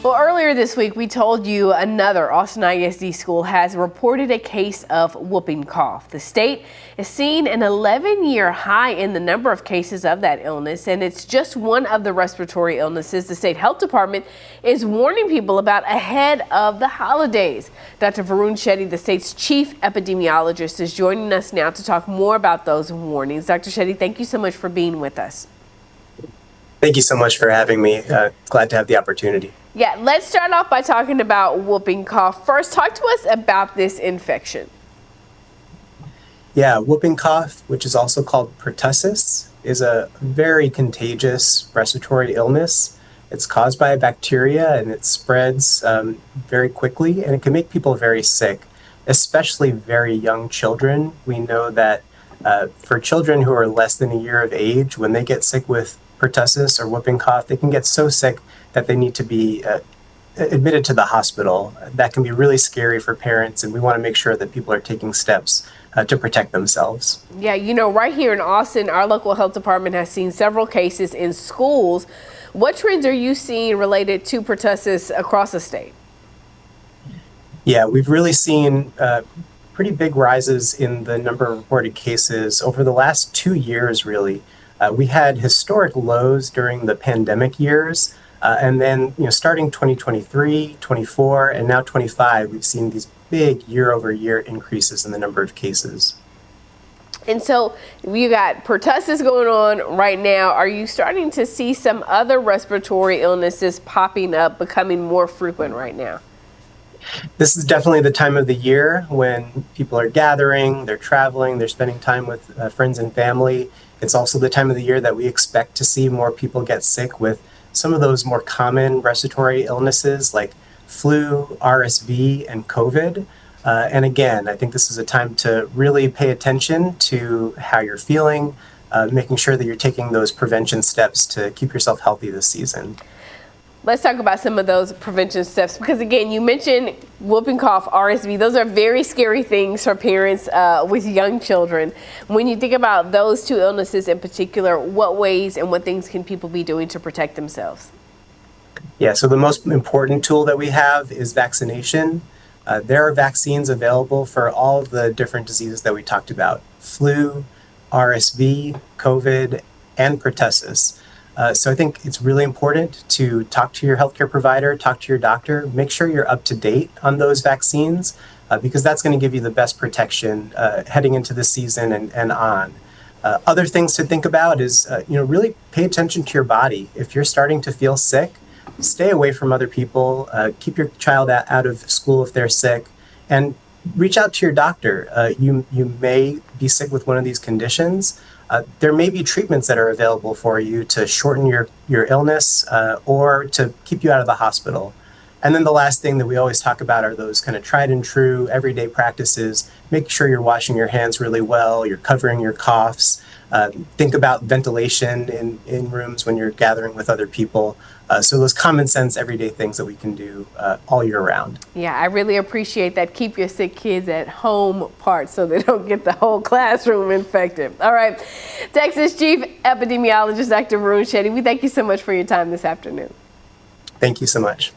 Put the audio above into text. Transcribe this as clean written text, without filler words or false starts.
Well, earlier this week, we told you another Austin ISD school has reported a case of whooping cough. The state is seeing an 11-year high in the number of cases of that illness, and it's just one of the respiratory illnesses the state health department is warning people about ahead of the holidays. Dr. Varun Shetty, the state's chief epidemiologist, is joining us now to talk more about those warnings. Dr. Shetty, thank you so much for being with us. Thank you so much for having me. Glad to have the opportunity. Yeah, let's start off by talking about whooping cough. First, talk to us about this infection. Yeah, whooping cough, which is also called pertussis, is a very contagious respiratory illness. It's caused by a bacteria and it spreads very quickly, and it can make people very sick, especially very young children. We know that for children who are less than a year of age, when they get sick with pertussis or whooping cough, they can get so sick that they need to be admitted to the hospital. That can be really scary for parents, and we want to make sure that people are taking steps to protect themselves. Yeah, you know, right here in Austin, our local health department has seen several cases in schools. What trends are you seeing related to pertussis across the state? Yeah, we've really seen pretty big rises in the number of reported cases over the last 2 years, really. We had historic lows during the pandemic years, and then starting 2023, 24, and now 25, we've seen these big year-over-year increases in the number of cases. And so you got pertussis going on right now. Are you starting to see some other respiratory illnesses popping up, becoming more frequent right now? This is definitely the time of the year when people are gathering, they're traveling, they're spending time with friends and family. It's also the time of the year that we expect to see more people get sick with some of those more common respiratory illnesses like flu, RSV, and COVID. And again, I think this is a time to really pay attention to how you're feeling, making sure that you're taking those prevention steps to keep yourself healthy this season. Let's talk about some of those prevention steps, because again, you mentioned whooping cough, RSV. Those are very scary things for parents with young children. When you think about those two illnesses in particular, what ways and what things can people be doing to protect themselves? Yeah, so the most important tool that we have is vaccination. There are vaccines available for all of the different diseases that we talked about: flu, RSV, COVID, and pertussis. So I think it's really important to talk to your healthcare provider, talk to your doctor, make sure you're up to date on those vaccines, because that's going to give you the best protection heading into the season and on. Other things to think about is, really pay attention to your body. If you're starting to feel sick, stay away from other people, keep your child out of school if they're sick, and reach out to your doctor. You may be sick with one of these conditions. There may be treatments that are available for you to shorten your illness or to keep you out of the hospital. And then the last thing that we always talk about are those kind of tried and true everyday practices. Make sure you're washing your hands really well, you're covering your coughs. Think about ventilation in rooms when you're gathering with other people. So those common sense everyday things that we can do all year round. Yeah, I really appreciate that keep your sick kids at home part so they don't get the whole classroom infected. All right, Texas Chief Epidemiologist Dr. Varun Shetty, we thank you so much for your time this afternoon. Thank you so much.